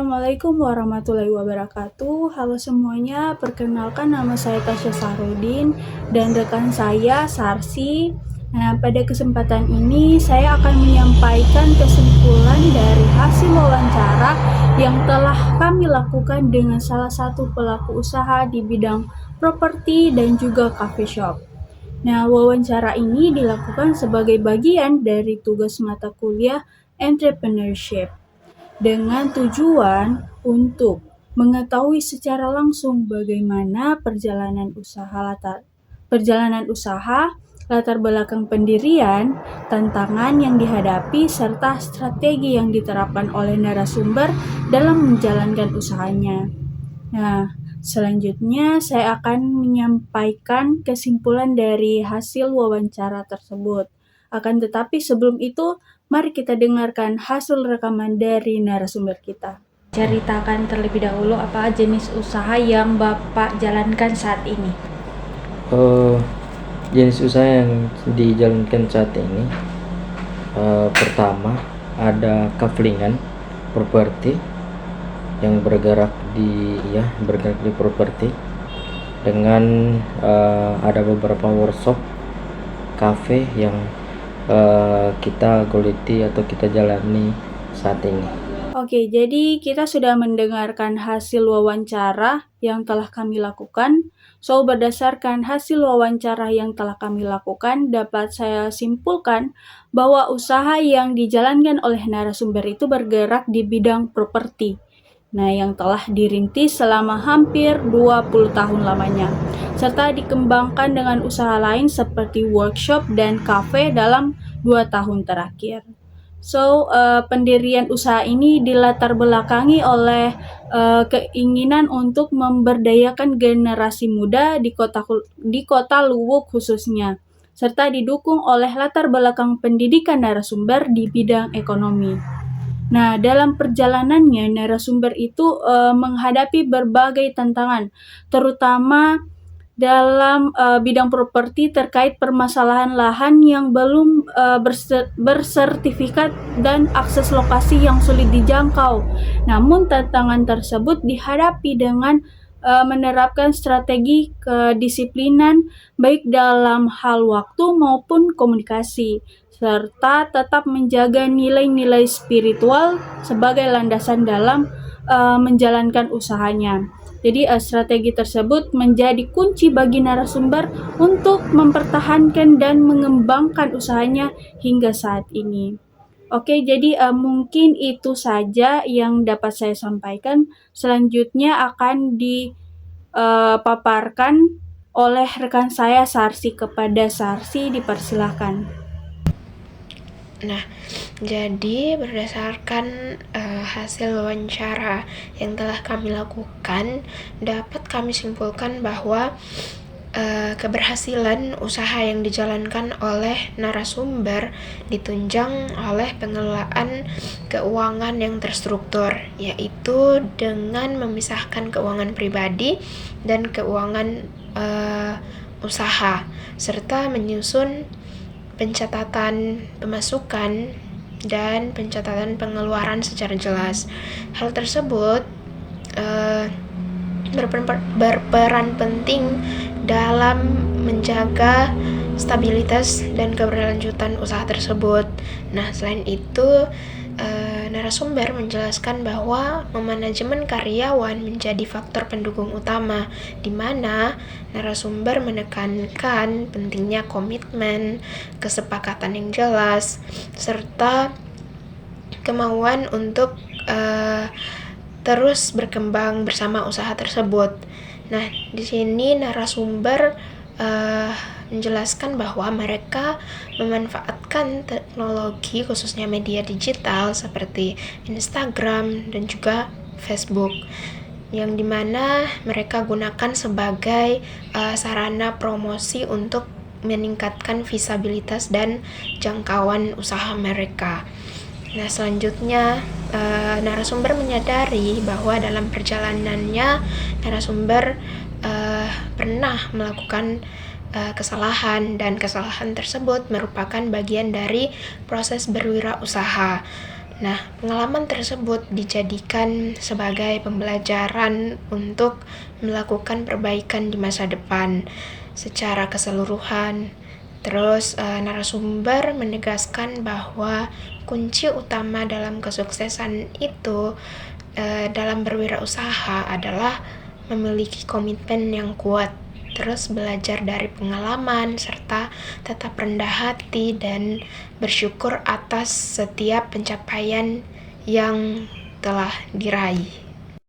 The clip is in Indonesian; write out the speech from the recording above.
Assalamualaikum warahmatullahi wabarakatuh. Halo semuanya, perkenalkan nama saya Tasya Sahrudin dan rekan saya Sarsi. Nah, pada kesempatan ini saya akan menyampaikan kesimpulan dari hasil wawancara yang telah kami lakukan dengan salah satu pelaku usaha di bidang properti dan juga coffee shop. Nah, wawancara ini dilakukan sebagai bagian dari tugas mata kuliah Entrepreneurship dengan tujuan untuk mengetahui secara langsung bagaimana perjalanan usaha, latar belakang pendirian, tantangan yang dihadapi, serta strategi yang diterapkan oleh narasumber dalam menjalankan usahanya. Nah, selanjutnya saya akan menyampaikan kesimpulan dari hasil wawancara tersebut. Akan tetapi sebelum itu, mari kita dengarkan hasil rekaman dari narasumber kita. Ceritakan terlebih dahulu apa jenis usaha yang Bapak jalankan saat ini. Jenis usaha yang dijalankan saat ini, pertama ada Kaflingan Properti yang bergerak di properti dengan ada beberapa workshop cafe yang kita geluti atau kita jalani saat ini. Oke, jadi kita sudah mendengarkan hasil wawancara yang telah kami lakukan. So, berdasarkan hasil wawancara yang telah kami lakukan, dapat saya simpulkan bahwa usaha yang dijalankan oleh narasumber itu bergerak di bidang properti. Nah, yang telah dirintis selama hampir 20 tahun lamanya, serta dikembangkan dengan usaha lain seperti workshop dan cafe dalam 2 tahun terakhir. So, pendirian usaha ini dilatar belakangi oleh keinginan untuk memberdayakan generasi muda di kota Luwuk khususnya, serta didukung oleh latar belakang pendidikan narasumber di bidang ekonomi. Nah, dalam perjalanannya narasumber itu menghadapi berbagai tantangan, terutama dalam bidang properti terkait permasalahan lahan yang belum bersertifikat dan akses lokasi yang sulit dijangkau. Namun tantangan tersebut dihadapi dengan menerapkan strategi kedisiplinan baik dalam hal waktu maupun komunikasi, serta tetap menjaga nilai-nilai spiritual sebagai landasan dalam menjalankan usahanya. Jadi strategi tersebut menjadi kunci bagi narasumber untuk mempertahankan dan mengembangkan usahanya hingga saat ini. Oke, jadi mungkin itu saja yang dapat saya sampaikan. Selanjutnya akan dipaparkan oleh rekan saya Sarsi. Kepada Sarsi dipersilahkan. Nah, jadi berdasarkan hasil wawancara yang telah kami lakukan, dapat kami simpulkan bahwa keberhasilan usaha yang dijalankan oleh narasumber ditunjang oleh pengelolaan keuangan yang terstruktur, yaitu dengan memisahkan keuangan pribadi dan keuangan usaha, serta menyusun pencatatan pemasukan dan pencatatan pengeluaran secara jelas. Hal tersebut berperan penting dalam menjaga stabilitas dan keberlanjutan usaha tersebut. Nah, selain itu, narasumber menjelaskan bahwa memanajemen karyawan menjadi faktor pendukung utama, di mana narasumber menekankan pentingnya komitmen, kesepakatan yang jelas, serta kemauan untuk terus berkembang bersama usaha tersebut. Nah, di sini narasumber menjelaskan bahwa mereka memanfaatkan teknologi khususnya media digital seperti Instagram dan juga Facebook, yang dimana mereka gunakan sebagai sarana promosi untuk meningkatkan visibilitas dan jangkauan usaha mereka. Nah, selanjutnya narasumber menyadari bahwa dalam perjalanannya narasumber pernah melakukan kesalahan, dan kesalahan tersebut merupakan bagian dari proses berwirausaha. Nah, pengalaman tersebut dijadikan sebagai pembelajaran untuk melakukan perbaikan di masa depan secara keseluruhan. Terus narasumber menegaskan bahwa kunci utama dalam kesuksesan itu dalam berwirausaha adalah memiliki komitmen yang kuat, terus belajar dari pengalaman, serta tetap rendah hati dan bersyukur atas setiap pencapaian yang telah diraih.